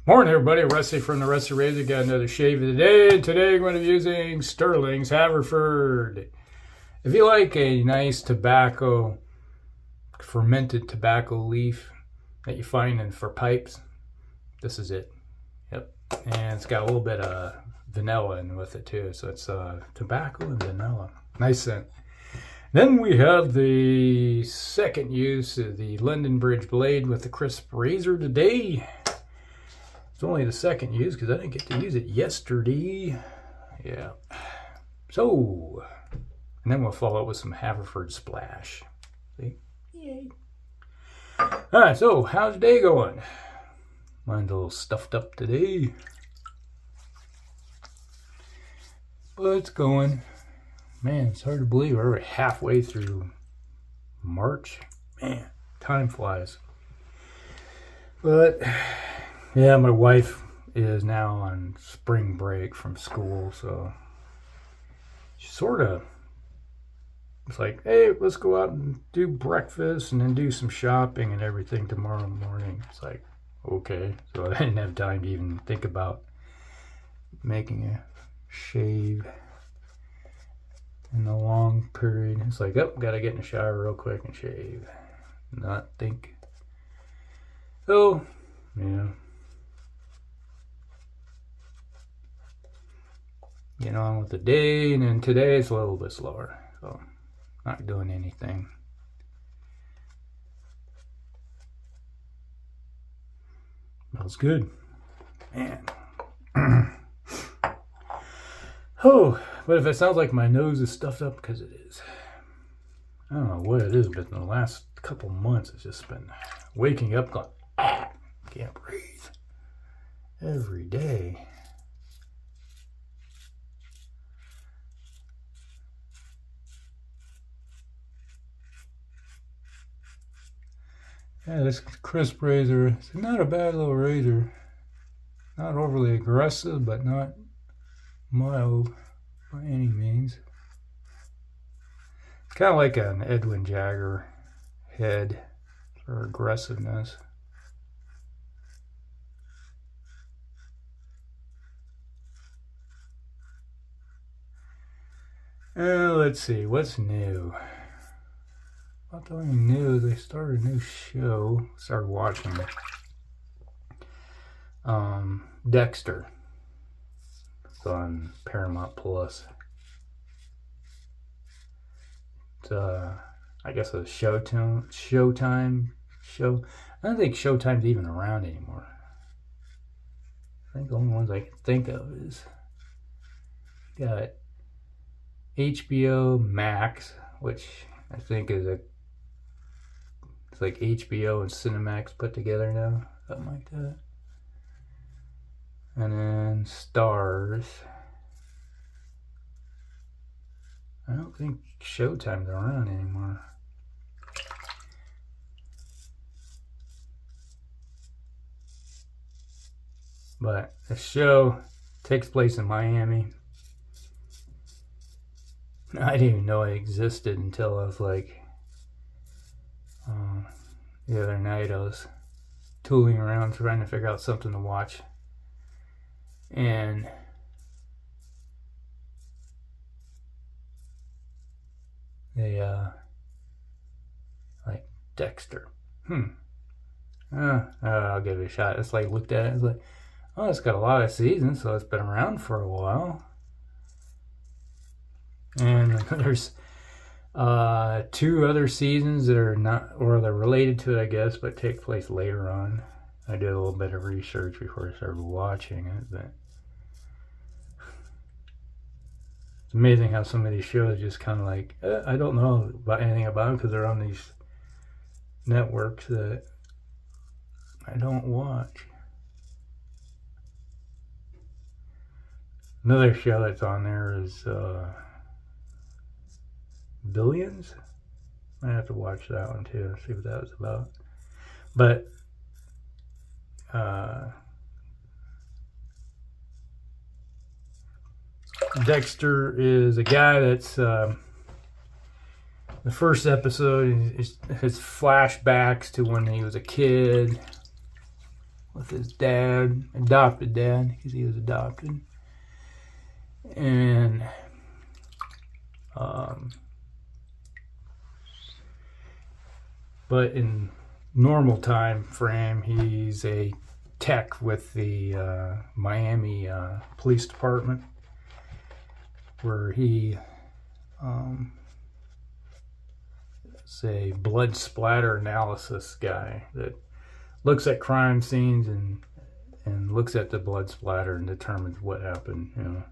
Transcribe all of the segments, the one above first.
Morning everybody, Rusty from the Rusty Razor. Got another shave of the day, and today I'm going to be using Stirling's Haverford. If you like a nice tobacco, fermented tobacco leaf that you find for pipes, this is it. Yep, and it's got a little bit of vanilla in with it too, so it's tobacco and vanilla. Nice scent. Then we have the second use of the London Bridge blade with the Krisp razor today. It's only the second use because I didn't get to use it yesterday. Yeah. So, and then we'll follow up with some Haverford splash. See? Yay. Alright, so how's the day going? Mine's a little stuffed up today. But it's going. Man, it's hard to believe we're already halfway through March. Man, time flies. But yeah, my wife is now on spring break from school, so she sort of, it's like, hey, let's go out and do breakfast and then do some shopping and everything tomorrow morning. It's like, okay. So I didn't have time to even think about making a shave in the long period. It's like, oh, gotta get in the shower real quick and shave. Not think. So, yeah. Get on with the day, and then today it's a little bit slower, so not doing anything. Smells good, man. Oh, but if it sounds like my nose is stuffed up, because it is. I don't know what it is, but in the last couple months it's just been waking up going, can't breathe every day. Yeah, this Krisp razor, it's not a bad little razor. Not overly aggressive, but not mild by any means. It's kind of like an Edwin Jagger head for aggressiveness. Let's see, what's new? About the only new is they started a new show. Started watching Dexter. It's on Paramount Plus. It's I guess a Showtime show. I don't think Showtime's even around anymore. I think the only ones I can think of is got HBO Max, which I think is it's like HBO and Cinemax put together now, something like that. And then Stars. I don't think Showtime's around anymore. But the show takes place in Miami. I didn't even know it existed until I was like, the other night I was tooling around trying to figure out something to watch. And they, like Dexter. I'll give it a shot. It's like, looked at it, it's like, oh, it's got a lot of seasons, so it's been around for a while. And there's 2 other seasons that are not, or they're related to it, I guess, but take place later on. I did a little bit of research before I started watching it, but it's amazing how some of these shows just kind of like, I don't know about anything about them because they're on these networks that I don't watch. Another show that's on there is Billions. I have to watch that one too, see what that was about. But Dexter is a guy that's the first episode is his flashbacks to when he was a kid. with his dad, adopted dad, because he was adopted. And but in normal time frame, he's a tech with the Miami Police Department, where he is a blood splatter analysis guy that looks at crime scenes and looks at the blood splatter and determines what happened. You know,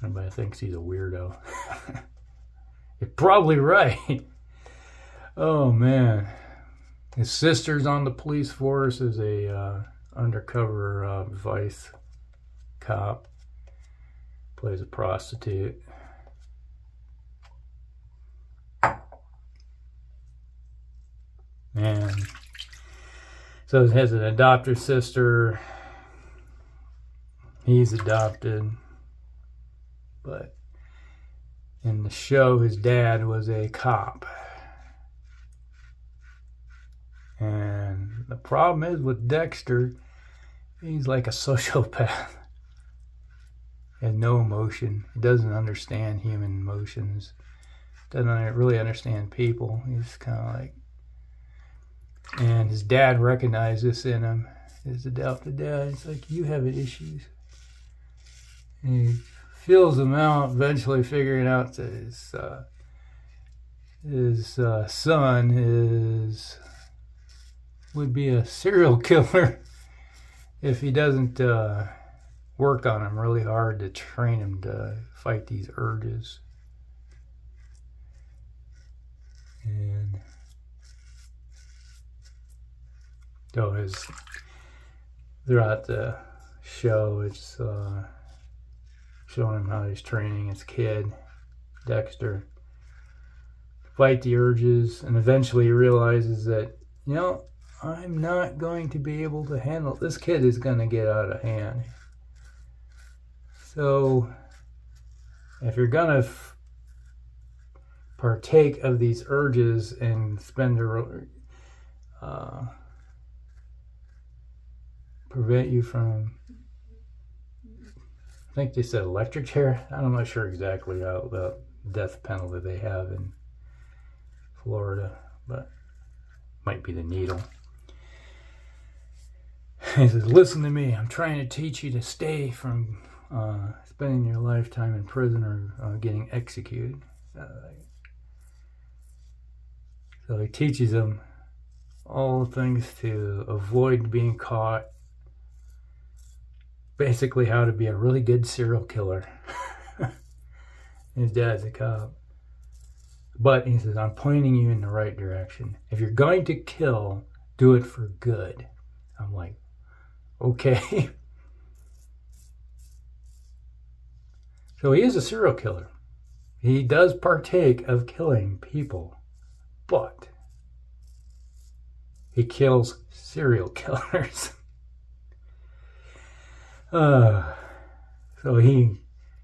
everybody thinks he's a weirdo. You're probably right. Oh man, his sister's on the police force as a undercover vice cop. Plays a prostitute. And so he has an adopted sister. He's adopted. But in the show, his dad was a cop. And the problem is with Dexter, he's like a sociopath. He has no emotion. He doesn't understand human emotions. Doesn't really understand people. He's kind of like... And his dad recognized this in him. His adopted dad. It's like, you have issues. And he feels them out, eventually figuring out that his son would be a serial killer if he doesn't work on him really hard to train him to fight these urges. And so throughout the show, it's showing him how he's training his kid, Dexter, to fight the urges, and eventually he realizes that, you know, I'm not going to be able to handle it. This kid is going to get out of hand. So if you're going to partake of these urges and spend prevent you from, I think they said electric chair. I'm not sure exactly how the death penalty they have in Florida, but might be the needle. He says, listen to me, I'm trying to teach you to stay from spending your lifetime in prison or getting executed. So he teaches them all the things to avoid being caught. Basically how to be a really good serial killer. His dad's a cop. But he says, I'm pointing you in the right direction. If you're going to kill, do it for good. I'm like, okay. So he is a serial killer. He does partake of killing people. But he kills serial killers. So he,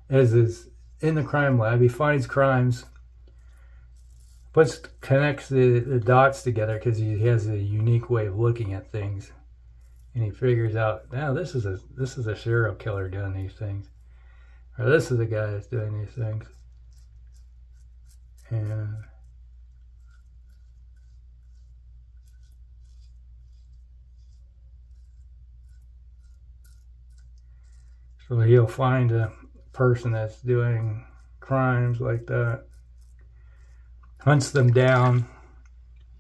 as is in the crime lab, he finds crimes, connects the dots together because he has a unique way of looking at things, and he figures out, now this is a serial killer doing these things, or this is the guy that's doing these things, and so he'll find a person that's doing crimes like that, hunts them down,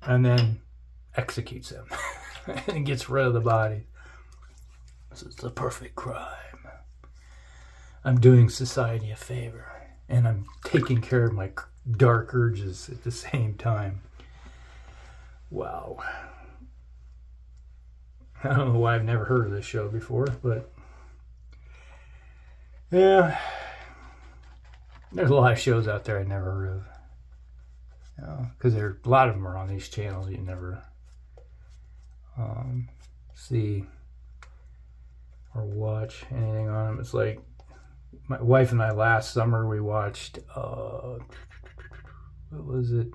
and then executes them and gets rid of the body. This is the perfect crime. I'm doing society a favor, and I'm taking care of my dark urges at the same time. Wow. I don't know why I've never heard of this show before, but yeah, there's a lot of shows out there I never heard of. You know, because a lot of them are on these channels you never see or watch anything on them. It's like my wife and I last summer we watched what was it?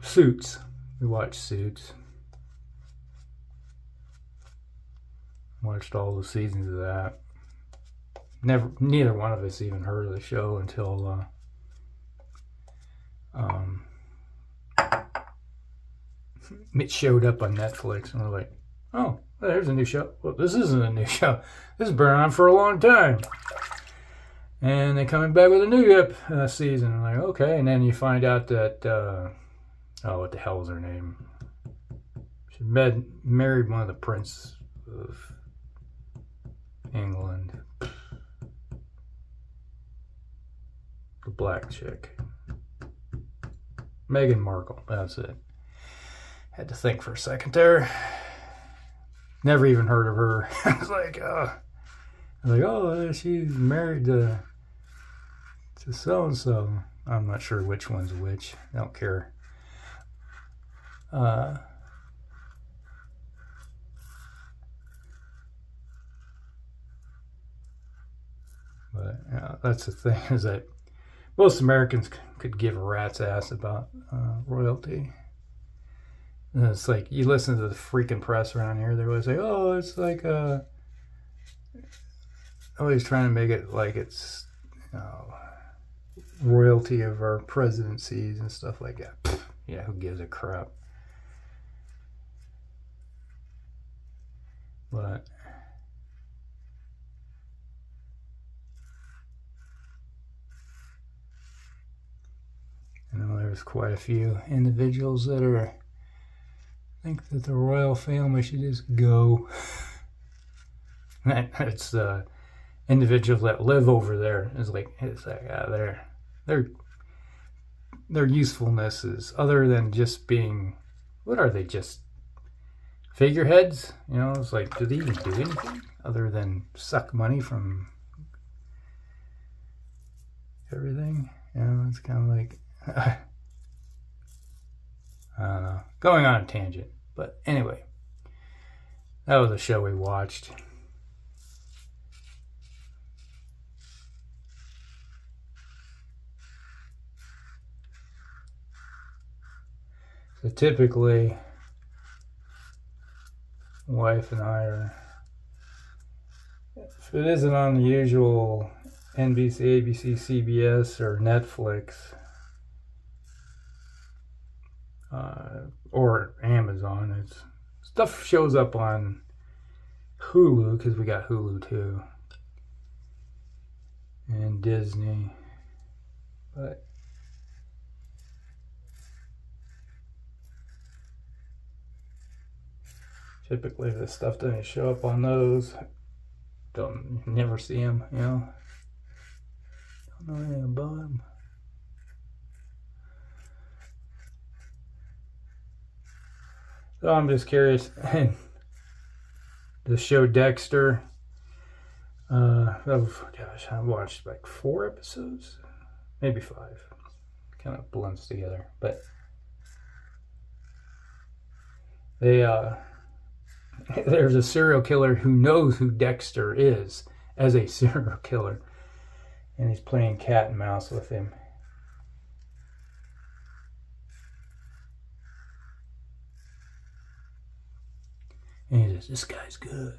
Suits. We watched Suits. Watched all the seasons of that. Neither one of us even heard of the show until it showed up on Netflix, and we're like, oh, there's a new show. Well, this isn't a new show. This has been on for a long time. And they're coming back with a new season. I'm like, okay. And then you find out that, what the hell is her name? She married one of the princes of England. The black chick. Meghan Markle, that's it. Had to think for a second there. Never even heard of her. I was like, oh, she's married to so-and-so. I'm not sure which one's which. I don't care. But that's the thing, is that most Americans could give a rat's ass about royalty. And it's like, you listen to the freaking press around here, they always say, oh, it's like, always trying to make it like it's, royalty of our presidencies and stuff like that. Pfft, yeah, who gives a crap? But I know there's quite a few individuals that think that the royal family should just go. It's individuals that live over there. It's like their usefulness is, other than just being, what are they, just figureheads? It's like, do they even do anything other than suck money from everything? It's kind of like, I don't know, going on a tangent. But anyway, that was a show we watched. So typically, wife and I are, if it isn't on the usual NBC, ABC, CBS, or Netflix, or Amazon, it's stuff shows up on Hulu, because we got Hulu too, and Disney. But typically, if the stuff doesn't show up on those, never see them. Don't know anything about them. So I'm just curious. The show Dexter. I watched like 4 episodes, maybe 5. Kind of blends together, but there's a serial killer who knows who Dexter is as a serial killer, and he's playing cat and mouse with him. And he says, this guy's good.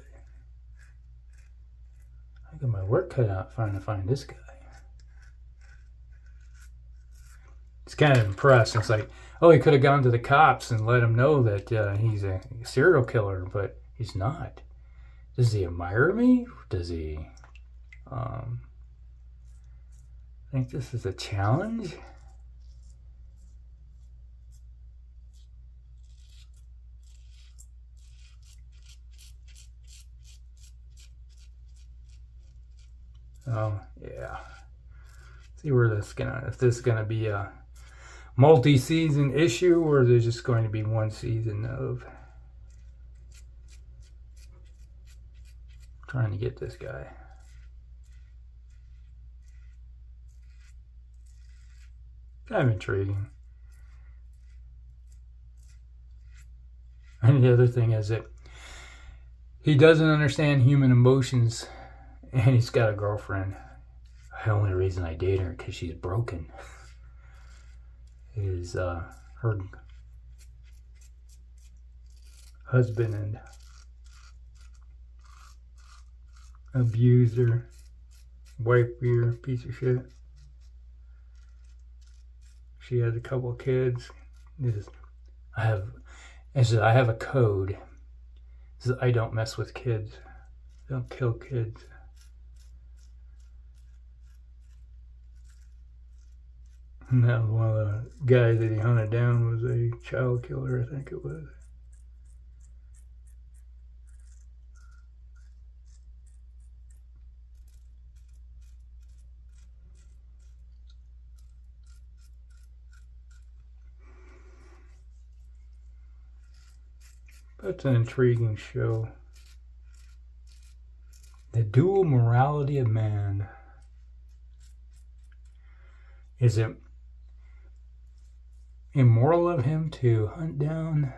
I got my work cut out trying to find this guy. He's kind of impressed. It's like, oh, he could have gone to the cops and let him know that he's a serial killer, but he's not. Does he admire me? Does he think this is a challenge? Oh, yeah. See where if this is gonna be a multi-season issue, or there's just going to be one season of trying to get this guy. Kind of intriguing. And the other thing is that he doesn't understand human emotions, and he's got a girlfriend. The only reason I date her because she's broken. Is her husband and abuser, wife beater, piece of shit. She has a couple of kids. I have a code. I don't mess with kids. Don't kill kids. And that was one of the guys that he hunted down was a child killer, I think it was. That's an intriguing show. The dual morality of man. Is it immoral of him to hunt down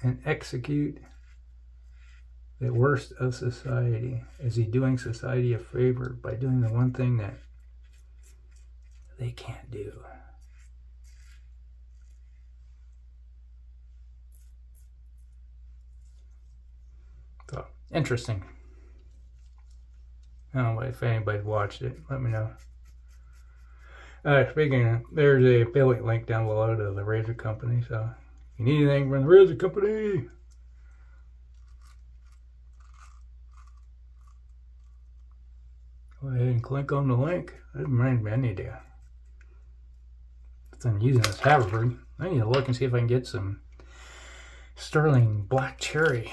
and execute the worst of society? Is he doing society a favor by doing the one thing that they can't do? So, interesting. I don't know if anybody's watched it. Let me know. Speaking of, there's a affiliate link down below to the razor company. So, if you need anything from the razor company, go ahead and click on the link. That reminds me, I need to, since I'm using this Haverford, I need to look and see if I can get some Stirling Black Cherry.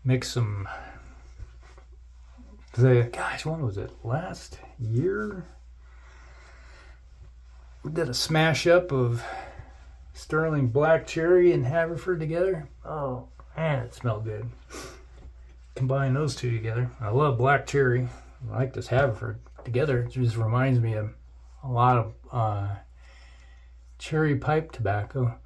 Make some, gosh, when was it? Last year? We did a smash up of Stirling Black Cherry and Haverford together. Oh, man, it smelled good. Combine those two together. I love Black Cherry. I like this Haverford. Together, it just reminds me of a lot of cherry pipe tobacco.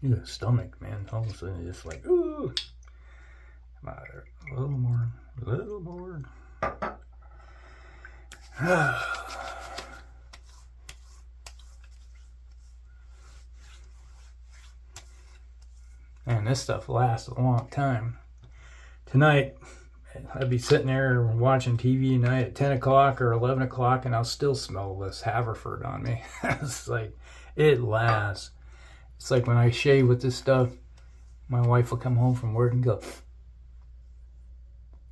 Your stomach, man. All of a sudden, it's just like, ooh. Come on, a little more, a little more. Man, this stuff lasts a long time. Tonight, I'd be sitting there watching TV tonight at 10 o'clock or 11 o'clock, and I'll still smell this Haverford on me. It's like, it lasts. It's like when I shave with this stuff, my wife will come home from work and go,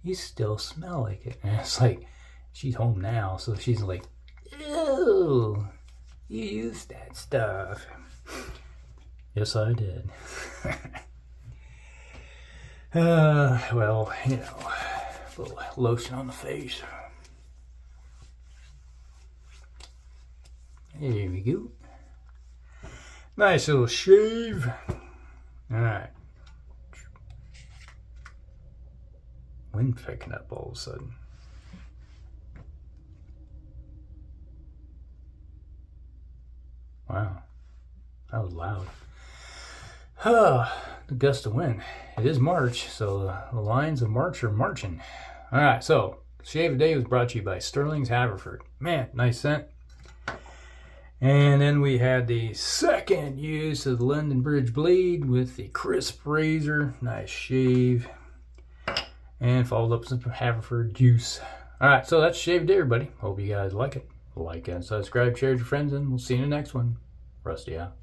"You still smell like it." And it's like, she's home now, so she's like, "Ew, you used that stuff." Yes, I did. Well, you know, a little lotion on the face. There we go. Nice little shave. Alright. Wind picking up all of a sudden. Wow. That was loud. The gust of wind. It is March, so the lines of March are marching. Alright, so Shave of the Day was brought to you by Stirling's Haverford. Man, nice scent. And then we had the second use of the London Bridge blade with the Krisp razor. Nice shave. And followed up with some Haverford juice. Alright, so that's Shave Day, everybody. Hope you guys like it. Like and subscribe, share with your friends, and we'll see you in the next one. Rusty out.